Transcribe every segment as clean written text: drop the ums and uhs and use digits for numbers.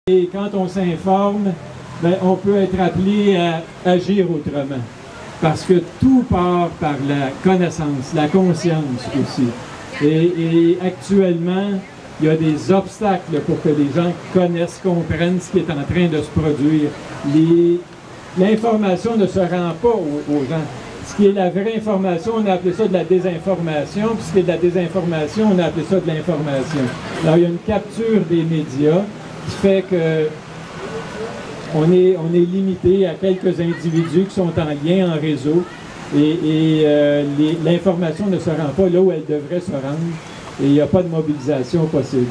Et quand on s'informe, ben, on peut être appelé à agir autrement. Parce que tout part par la connaissance, la conscience aussi. Et actuellement, il y a des obstacles pour que les gens connaissent, comprennent ce qui est en train de se produire. L'information ne se rend pas aux gens. Ce qui est la vraie information, on a appelé ça de la désinformation, puis ce qui est de la désinformation, on a appelé ça de l'information. Alors, il y a une capture des médias qui fait que on est limité à quelques individus qui sont en lien, en réseau, et l'information ne se rend pas là où elle devrait se rendre, et il n'y a pas de mobilisation possible.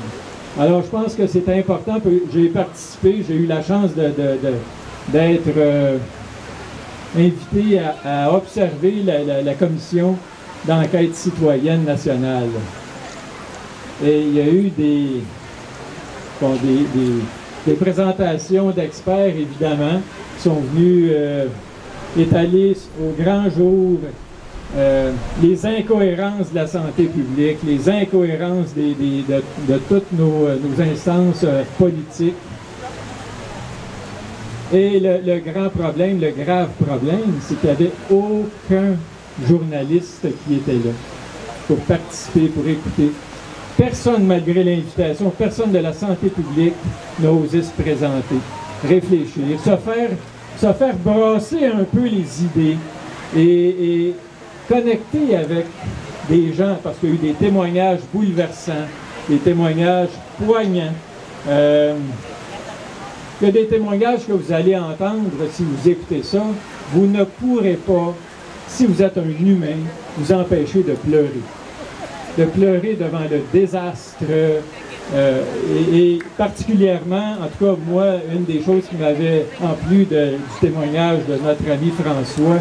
Alors, je pense que c'est important. J'ai participé, j'ai eu la chance d'être invité à observer la commission d'enquête citoyenne nationale. Et il y a eu des présentations d'experts, évidemment, qui sont venus étaler au grand jour les incohérences de la santé publique, les incohérences de toutes nos instances politiques. Et le grand problème, le grave problème, c'est qu'il n'y avait aucun journaliste qui était là pour participer, pour écouter. Personne, malgré l'invitation, personne de la santé publique n'a osé se présenter, réfléchir, se faire brasser un peu les idées et connecter avec des gens, parce qu'il y a eu des témoignages bouleversants, des témoignages poignants. Il y a des témoignages que vous allez entendre si vous écoutez ça. Vous ne pourrez pas, si vous êtes un humain, vous empêcher de pleurer. De pleurer devant le désastre. Et particulièrement, en tout cas, moi, une des choses qui m'avait, en plus du témoignage de notre ami François,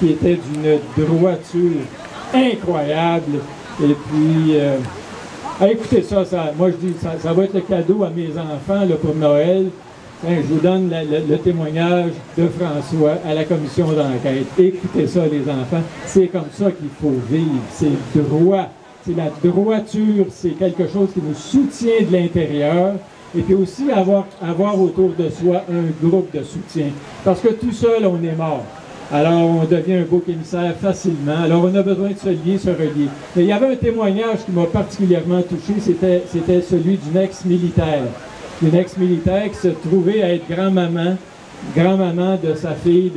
qui était d'une droiture incroyable. Et puis, écoutez ça, moi je dis, ça va être le cadeau à mes enfants là, pour Noël. Je vous donne le témoignage de François à la commission d'enquête. Écoutez ça, les enfants. C'est comme ça qu'il faut vivre. C'est droit. C'est la droiture. C'est quelque chose qui nous soutient de l'intérieur. Et puis aussi avoir autour de soi un groupe de soutien. Parce que tout seul, on est mort. Alors, on devient un bouc émissaire facilement. Alors, on a besoin de se lier, se relier. Mais il y avait un témoignage qui m'a particulièrement touché. C'était celui d'une ex-militaire. Une ex-militaire qui se trouvait à être grand-maman de sa fille,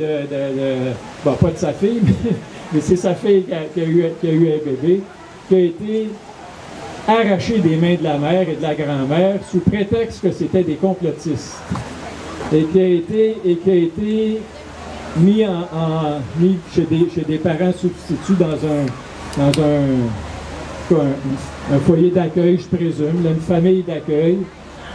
bon, pas de sa fille, mais c'est sa fille qui a eu un bébé, qui a été arrachée des mains de la mère et de la grand-mère sous prétexte que c'était des complotistes. Et qui a été mis chez des parents substituts dans un foyer d'accueil, je présume, une famille d'accueil.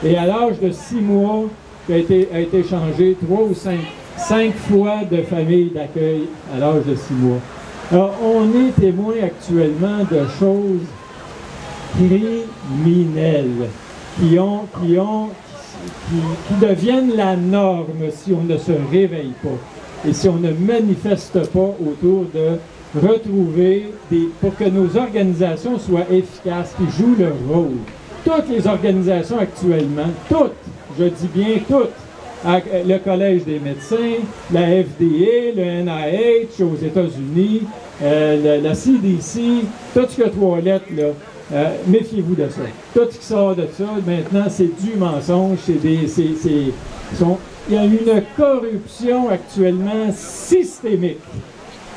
Et à l'âge de 6 mois, a été changé 3 ou 5 fois de famille d'accueil à l'âge de 6 mois. Alors, on est témoin actuellement de choses criminelles qui deviennent la norme si on ne se réveille pas et si on ne manifeste pas autour de retrouver pour que nos organisations soient efficaces, qui jouent leur rôle. Toutes les organisations actuellement, toutes, je dis bien toutes, le Collège des médecins, la FDA, le NIH aux États-Unis, la CDC, tout ce que 3 lettres, là, méfiez-vous de ça. Tout ce qui sort de ça, maintenant, c'est du mensonge, il y a une corruption actuellement systémique.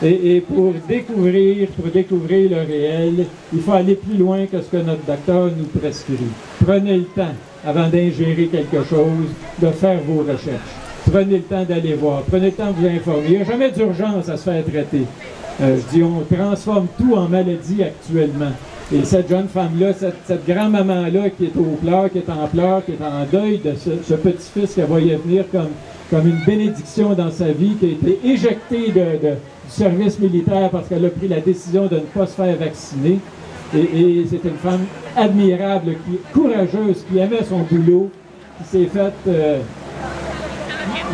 Et pour découvrir le réel, il faut aller plus loin que ce que notre docteur nous prescrit. Prenez le temps, avant d'ingérer quelque chose, de faire vos recherches. Prenez le temps d'aller voir. Prenez le temps de vous informer. Il n'y a jamais d'urgence à se faire traiter. Je dis, on transforme tout en maladie actuellement. Et cette jeune femme-là, cette grand-maman-là qui est au pleurs, qui est en pleurs, qui est en deuil de ce petit-fils qu'elle voyait venir comme une bénédiction dans sa vie, qui a été éjecté du service militaire parce qu'elle a pris la décision de ne pas se faire vacciner. Et c'était une femme admirable, courageuse, qui aimait son boulot, qui s'est faite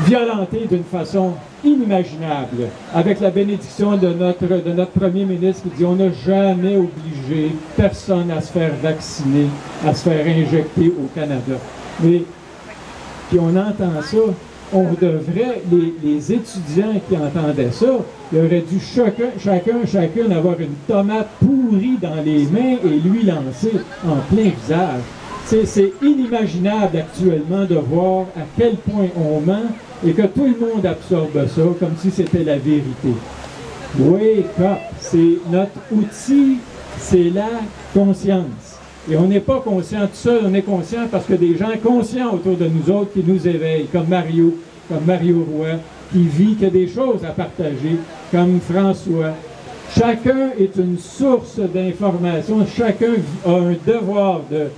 violenter d'une façon inimaginable, avec la bénédiction de notre premier ministre qui dit on n'a jamais obligé personne à se faire vacciner, à se faire injecter au Canada. Mais, puis on entend ça, on devrait, les étudiants qui entendaient ça, il aurait dû chacun avoir une tomate pourrie dans les mains et lui lancer en plein visage. C'est inimaginable actuellement de voir à quel point on ment et que tout le monde absorbe ça comme si c'était la vérité. Wake up! C'est notre outil, c'est la conscience. Et on n'est pas conscient tout seul, on est conscient parce que des gens conscients autour de nous autres qui nous éveillent, comme Mario Roy, qui vit, qui a des choses à partager, comme François. Chacun est une source d'information, chacun a un devoir de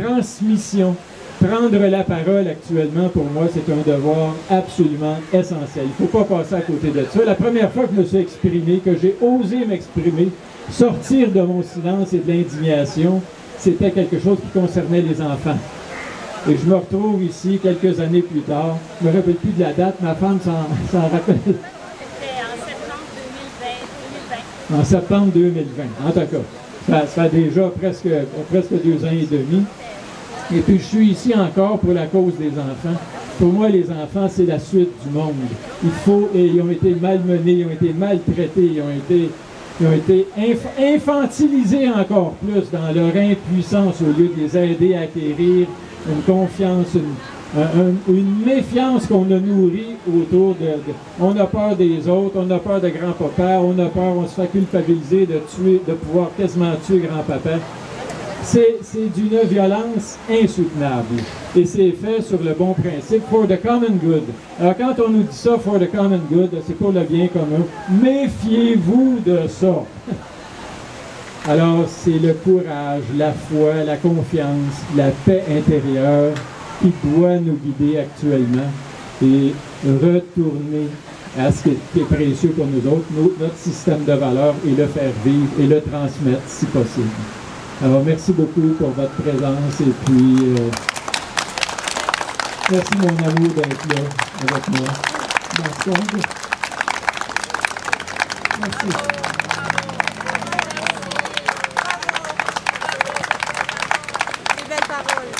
transmission. Prendre la parole actuellement, pour moi, c'est un devoir absolument essentiel. Il ne faut pas passer à côté de ça. La première fois que je me suis exprimé, que j'ai osé m'exprimer, sortir de mon silence et de l'indignation, c'était quelque chose qui concernait les enfants. Et je me retrouve ici quelques années plus tard. Je ne me rappelle plus de la date, ma femme s'en rappelle. C'était en septembre 2020. En septembre 2020, en tout cas. Ça fait déjà presque 2 ans et demi. Et puis je suis ici encore pour la cause des enfants. Pour moi, les enfants, c'est la suite du monde. Ils ont été malmenés, ils ont été maltraités, ils ont été infantilisés encore plus dans leur impuissance au lieu de les aider à acquérir une confiance, une méfiance qu'on a nourrie autour on a peur des autres, on a peur de grand-papa, on a peur, on se fait culpabiliser de pouvoir quasiment tuer grand-papa. C'est d'une violence insoutenable. Et c'est fait sur le bon principe, for the common good. Alors quand on nous dit ça, for the common good, c'est pour le bien commun. Méfiez-vous de ça. Alors c'est le courage, la foi, la confiance, la paix intérieure qui doit nous guider actuellement et retourner à ce qui est précieux pour nous autres, notre système de valeurs, et le faire vivre et le transmettre si possible. Alors, merci beaucoup pour votre présence et puis merci mon amour d'être là avec moi. Merci. Des belles paroles.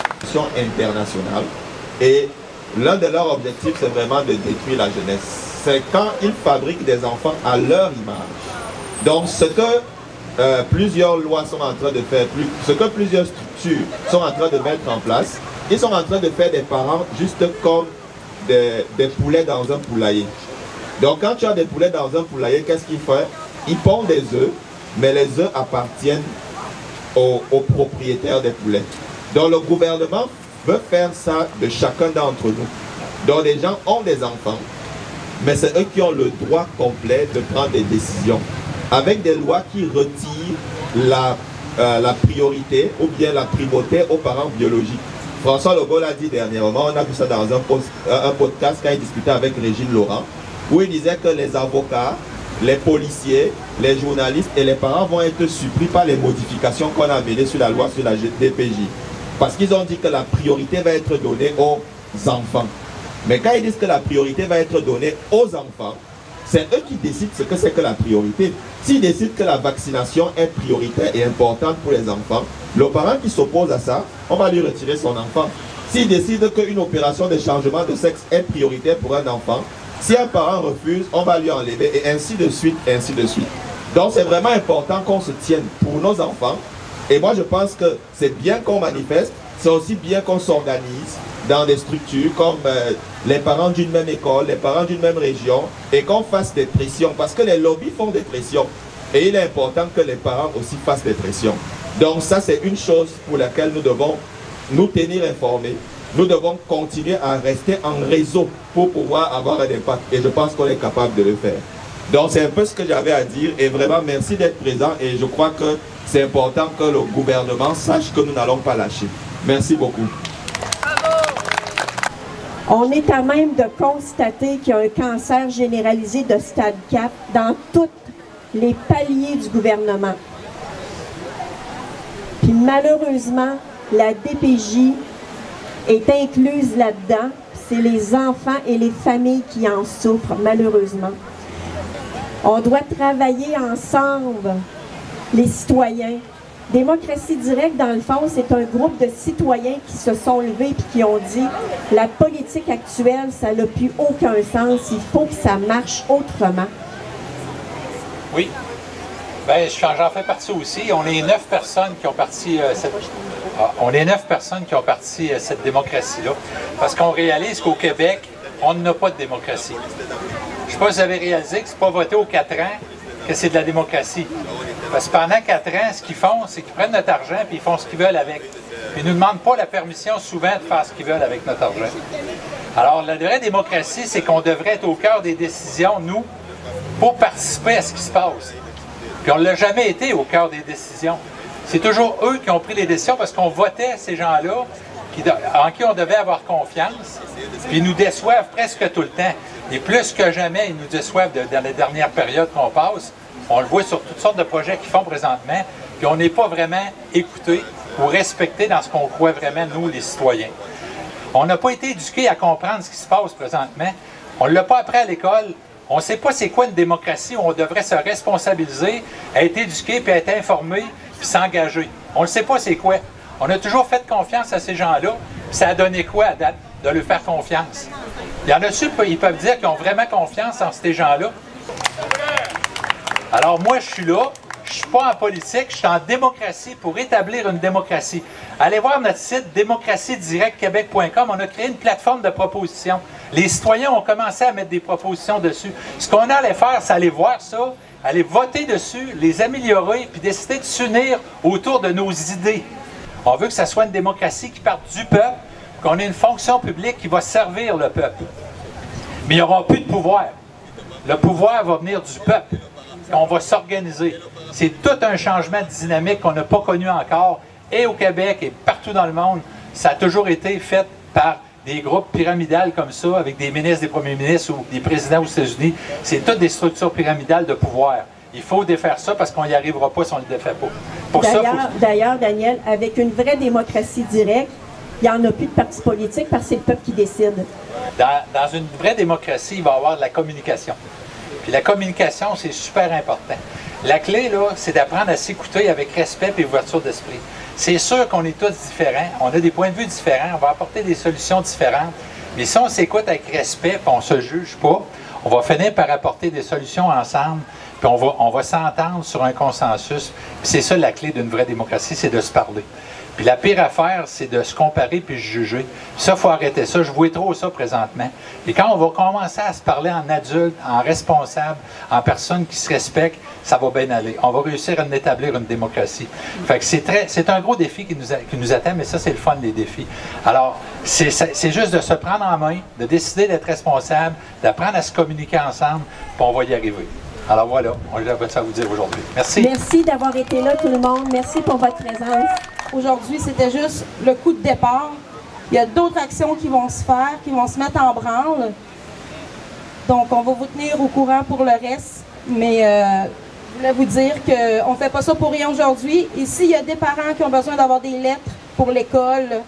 Internationale. Et l'un de leurs objectifs, c'est vraiment de détruire la jeunesse. C'est quand ils fabriquent des enfants à leur image. Donc, ce que plusieurs lois sont en train de faire, ce que plusieurs structures sont en train de mettre en place, ils sont en train de faire des parents juste comme des poulets dans un poulailler. Donc quand tu as des poulets dans un poulailler, qu'est-ce qu'ils font? Ils pondent des œufs, mais les œufs appartiennent aux propriétaires des poulets. Donc le gouvernement veut faire ça de chacun d'entre nous. Donc les gens ont des enfants, mais c'est eux qui ont le droit complet de prendre des décisions, avec des lois qui retirent la priorité ou bien la primauté aux parents biologiques. François Legault l'a dit dernièrement, on a vu ça dans un podcast quand il discutait avec Régine Laurent, où il disait que les avocats, les policiers, les journalistes et les parents vont être surpris par les modifications qu'on a menées sur la loi sur la DPJ. Parce qu'ils ont dit que la priorité va être donnée aux enfants. Mais quand ils disent que la priorité va être donnée aux enfants, c'est eux qui décident ce que c'est que la priorité. S'ils décident que la vaccination est prioritaire et importante pour les enfants, le parent qui s'oppose à ça, on va lui retirer son enfant. S'il décide qu'une opération de changement de sexe est prioritaire pour un enfant, si un parent refuse, on va lui enlever et ainsi de suite, ainsi de suite. Donc c'est vraiment important qu'on se tienne pour nos enfants. Et moi je pense que c'est bien qu'on manifeste, c'est aussi bien qu'on s'organise dans des structures comme les parents d'une même école, les parents d'une même région, et qu'on fasse des pressions, parce que les lobbies font des pressions. Et il est important que les parents aussi fassent des pressions. Donc ça, c'est une chose pour laquelle nous devons nous tenir informés. Nous devons continuer à rester en réseau pour pouvoir avoir un impact. Et je pense qu'on est capable de le faire. Donc c'est un peu ce que j'avais à dire. Et vraiment, merci d'être présent. Et je crois que c'est important que le gouvernement sache que nous n'allons pas lâcher. Merci beaucoup. On est à même de constater qu'il y a un cancer généralisé de stade 4 dans tous les paliers du gouvernement. Puis malheureusement, la DPJ est incluse là-dedans. C'est les enfants et les familles qui en souffrent, malheureusement. On doit travailler ensemble, les citoyens. Démocratie directe, dans le fond, c'est un groupe de citoyens qui se sont levés et qui ont dit « La politique actuelle, ça n'a plus aucun sens. Il faut que ça marche autrement. » Oui. Bien, j'en fais partie aussi. On est 9 personnes qui ont parti cette démocratie-là. Parce qu'on réalise qu'au Québec, on n'a pas de démocratie. Je ne sais pas si vous avez réalisé que ce n'est pas voté aux 4 ans que c'est de la démocratie. Parce que pendant 4 ans, ce qu'ils font, c'est qu'ils prennent notre argent et ils font ce qu'ils veulent avec. Ils ne nous demandent pas la permission souvent de faire ce qu'ils veulent avec notre argent. Alors, la vraie démocratie, c'est qu'on devrait être au cœur des décisions, nous, pour participer à ce qui se passe. Puis on ne l'a jamais été au cœur des décisions. C'est toujours eux qui ont pris les décisions parce qu'on votait ces gens-là en qui on devait avoir confiance. Puis ils nous déçoivent presque tout le temps. Et plus que jamais, ils nous déçoivent dans les dernières périodes qu'on passe. On le voit sur toutes sortes de projets qu'ils font présentement. Puis on n'est pas vraiment écoutés ou respectés dans ce qu'on croit vraiment, nous, les citoyens. On n'a pas été éduqués à comprendre ce qui se passe présentement. On ne l'a pas appris à l'école. On ne sait pas c'est quoi une démocratie où on devrait se responsabiliser, être éduqué, puis être informé, puis s'engager. On ne sait pas c'est quoi. On a toujours fait confiance à ces gens-là, puis ça a donné quoi à date de leur faire confiance? Il y en a-tu, ils peuvent dire qu'ils ont vraiment confiance en ces gens-là? Alors moi, je suis là, je ne suis pas en politique, je suis en démocratie pour établir une démocratie. Allez voir notre site démocratiedirectquebec.com, on a créé une plateforme de propositions. Les citoyens ont commencé à mettre des propositions dessus. Ce qu'on allait faire, c'est aller voir ça, aller voter dessus, les améliorer, puis décider de s'unir autour de nos idées. On veut que ça soit une démocratie qui parte du peuple, qu'on ait une fonction publique qui va servir le peuple. Mais il n'y aura plus de pouvoir. Le pouvoir va venir du peuple. On va s'organiser. C'est tout un changement de dynamique qu'on n'a pas connu encore, et au Québec et partout dans le monde. Ça a toujours été fait par des groupes pyramidales comme ça, avec des ministres, des premiers ministres ou des présidents aux États-Unis. C'est toutes des structures pyramidales de pouvoir. Il faut défaire ça parce qu'on n'y arrivera pas si on ne le défait pas. D'ailleurs, Daniel, avec une vraie démocratie directe, il n'y en a plus de partis politiques parce que c'est le peuple qui décide. Dans une vraie démocratie, il va y avoir de la communication. Puis la communication, c'est super important. La clé, là, c'est d'apprendre à s'écouter avec respect et ouverture d'esprit. C'est sûr qu'on est tous différents, on a des points de vue différents, on va apporter des solutions différentes, mais si on s'écoute avec respect et on ne se juge pas, on va finir par apporter des solutions ensemble, puis on va s'entendre sur un consensus. C'est ça la clé d'une vraie démocratie, c'est de se parler. Puis la pire affaire, c'est de se comparer puis de juger. Ça, il faut arrêter ça. Je vois trop ça présentement. Et quand on va commencer à se parler en adulte, en responsable, en personne qui se respecte, ça va bien aller. On va réussir à établir une démocratie. Fait que c'est un gros défi qui nous attend, mais ça, c'est le fun des défis. Alors, c'est juste de se prendre en main, de décider d'être responsable, d'apprendre à se communiquer ensemble, puis on va y arriver. Alors voilà, j'avais ça à vous dire aujourd'hui. Merci. Merci d'avoir été là, tout le monde. Merci pour votre présence. Aujourd'hui, c'était juste le coup de départ. Il y a d'autres actions qui vont se faire, qui vont se mettre en branle. Donc, on va vous tenir au courant pour le reste. Mais je voulais vous dire qu'on ne fait pas ça pour rien aujourd'hui. Et s'il y a des parents qui ont besoin d'avoir des lettres pour l'école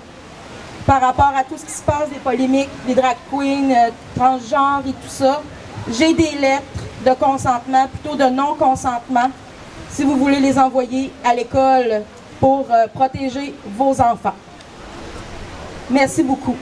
par rapport à tout ce qui se passe, des polémiques, des drag queens, transgenres et tout ça, j'ai des lettres de consentement, plutôt de non-consentement, si vous voulez les envoyer à l'école pour protéger vos enfants. Merci beaucoup.